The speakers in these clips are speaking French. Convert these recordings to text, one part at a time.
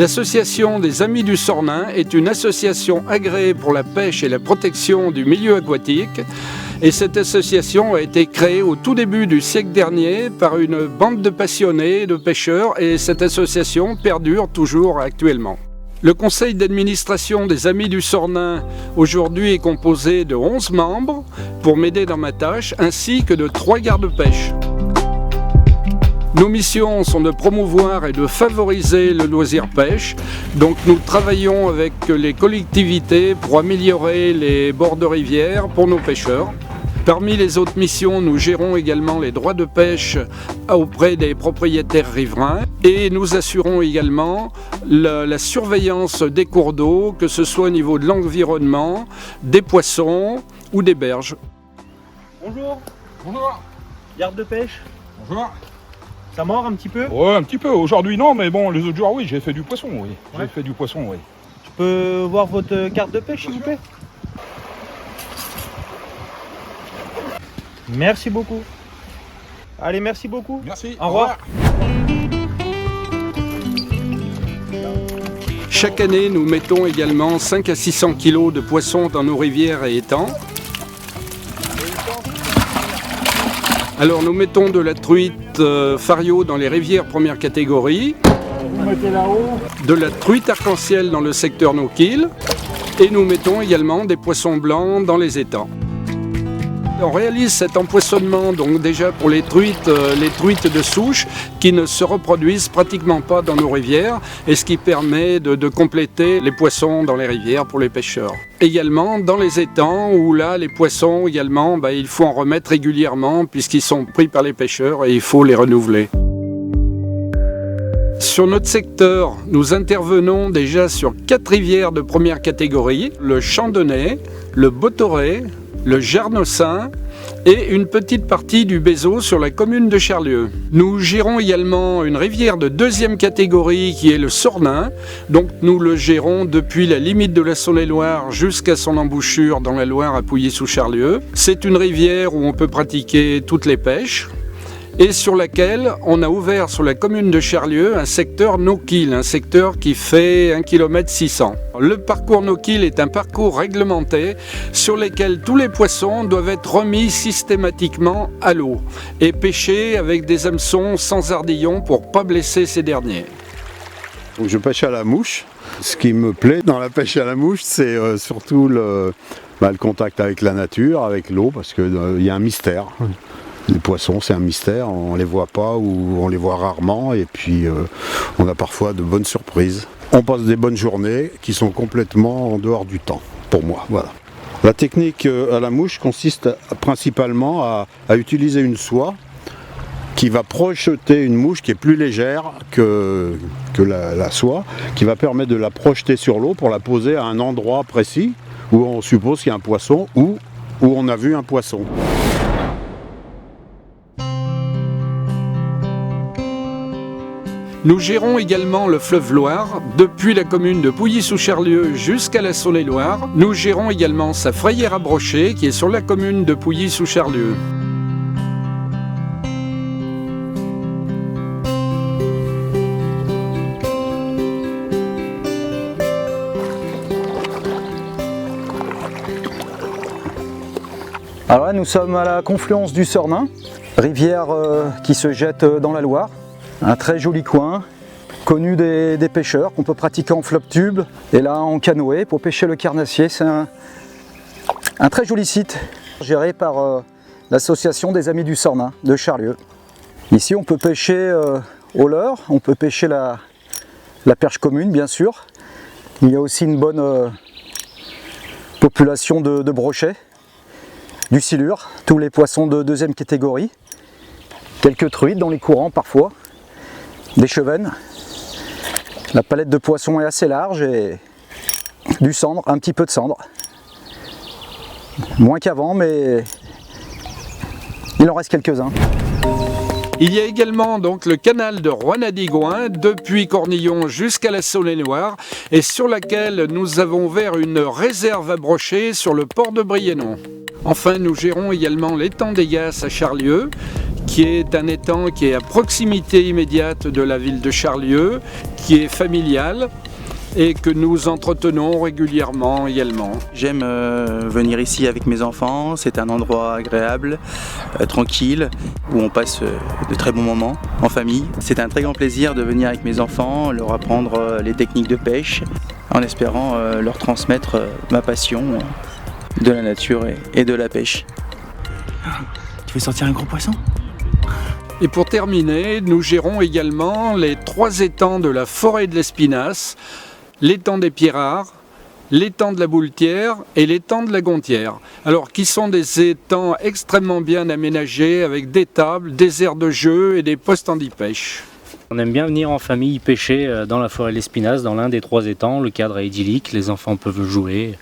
L'association des Amis du Sornin est une association agréée pour la pêche et la protection du milieu aquatique. Et cette association a été créée au tout début du siècle dernier par une bande de passionnés, de pêcheurs, et cette association perdure toujours actuellement. Le conseil d'administration des Amis du Sornin aujourd'hui est composé de 11 membres pour m'aider dans ma tâche, ainsi que de 3 gardes-pêche. Nos missions sont de promouvoir et de favoriser le loisir pêche. Donc nous travaillons avec les collectivités pour améliorer les bords de rivière pour nos pêcheurs. Parmi les autres missions, nous gérons également les droits de pêche auprès des propriétaires riverains et nous assurons également la surveillance des cours d'eau, que ce soit au niveau de l'environnement, des poissons ou des berges. Bonjour. Bonjour. Garde de pêche. Bonjour. Ça mord un petit peu? Ouais, un petit peu. Aujourd'hui, non, mais bon, les autres jours, oui, j'ai fait du poisson, oui. Ouais. J'ai fait du poisson, oui. Je peux voir votre carte de pêche, s'il vous plaît? Merci beaucoup. Allez, merci beaucoup. Merci. Au revoir. Chaque année, nous mettons également 5 à 600 kg de poissons dans nos rivières et étangs. Alors nous mettons de la truite fario dans les rivières première catégorie, Vous mettez là-haut. de la truite arc-en-ciel dans le secteur no-kill et nous mettons également des poissons blancs dans les étangs. On réalise cet empoisonnement donc déjà pour les truites de souche qui ne se reproduisent pratiquement pas dans nos rivières et ce qui permet de compléter les poissons dans les rivières pour les pêcheurs. Également dans les étangs où là les poissons également il faut en remettre régulièrement puisqu'ils sont pris par les pêcheurs et il faut les renouveler. Sur notre secteur, nous intervenons déjà sur 4 rivières de première catégorie, le Chandonnais, le Botoré, le Jarnossin et une petite partie du Bézot sur la commune de Charlieu. Nous gérons également une rivière de 2e catégorie qui est le Sornin. Donc nous le gérons depuis la limite de la Saône-et-Loire jusqu'à son embouchure dans la Loire à Pouilly-sous-Charlieu. C'est une rivière où on peut pratiquer toutes les pêches et sur laquelle on a ouvert sur la commune de Charlieu un secteur no-kill, un secteur qui fait 1,6 km. Le parcours no-kill est un parcours réglementé sur lequel tous les poissons doivent être remis systématiquement à l'eau et pêchés avec des hameçons sans ardillons pour ne pas blesser ces derniers. Donc je pêche à la mouche. Ce qui me plaît dans la pêche à la mouche, c'est surtout le contact avec la nature, avec l'eau, parce qu'il y a un mystère. Les poissons, c'est un mystère, on les voit pas ou on les voit rarement et puis on a parfois de bonnes surprises. On passe des bonnes journées qui sont complètement en dehors du temps, pour moi. Voilà. La technique à la mouche consiste principalement à utiliser une soie qui va projeter une mouche qui est plus légère que la soie, qui va permettre de la projeter sur l'eau pour la poser à un endroit précis où on suppose qu'il y a un poisson ou où on a vu un poisson. Nous gérons également le fleuve Loire, depuis la commune de Pouilly-sous-Charlieu jusqu'à la Saône-et-Loire. Nous gérons également sa frayère à brocher qui est sur la commune de Pouilly-sous-Charlieu. Alors là, nous sommes à la confluence du Sornin, rivière qui se jette dans la Loire. Un très joli coin, connu des pêcheurs, qu'on peut pratiquer en flop-tube et là en canoë pour pêcher le carnassier. C'est un très joli site, géré par l'association des Amis du Sornin de Charlieu. Ici on peut pêcher au leurre, on peut pêcher la perche commune bien sûr. Il y a aussi une bonne population de brochets, du silure, tous les poissons de 2e catégorie. Quelques truites dans les courants parfois. Des chevennes. La palette de poissons est assez large et du cendre, un petit peu de cendre. Moins qu'avant, mais il en reste quelques-uns. Il y a également donc le canal de Rouen-Adigouin, depuis Cornillon jusqu'à la Saône-et-Loire, et sur laquelle nous avons ouvert une réserve à brocher sur le port de Briennon. Enfin, nous gérons également l'étang des Gasses à Charlieu, qui est un étang qui est à proximité immédiate de la ville de Charlieu, qui est familial et que nous entretenons régulièrement également. J'aime venir ici avec mes enfants, c'est un endroit agréable, tranquille, où on passe de très bons moments en famille. C'est un très grand plaisir de venir avec mes enfants, leur apprendre les techniques de pêche, en espérant leur transmettre ma passion de la nature et de la pêche. Tu veux sortir un gros poisson ? Et pour terminer, nous gérons également les 3 étangs de la forêt de l'Espinasse, l'étang des Pierrards, l'étang de la Bouletière et l'étang de la Gontière. Alors, qui sont des étangs extrêmement bien aménagés avec des tables, des aires de jeu et des postes handipêche. On aime bien venir en famille pêcher dans la forêt de l'Espinasse, dans l'un des 3 étangs. Le cadre est idyllique, les enfants peuvent jouer.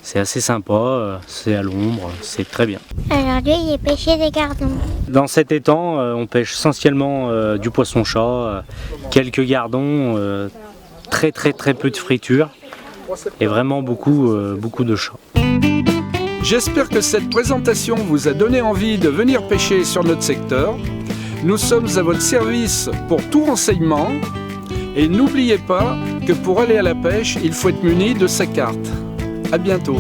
C'est assez sympa, c'est à l'ombre, c'est très bien. Aujourd'hui, j'ai pêché des gardons. Dans cet étang, on pêche essentiellement du poisson-chat, quelques gardons, très peu de friture et vraiment beaucoup de chat. J'espère que cette présentation vous a donné envie de venir pêcher sur notre secteur. Nous sommes à votre service pour tout renseignement et n'oubliez pas que pour aller à la pêche, il faut être muni de sa carte. À bientôt.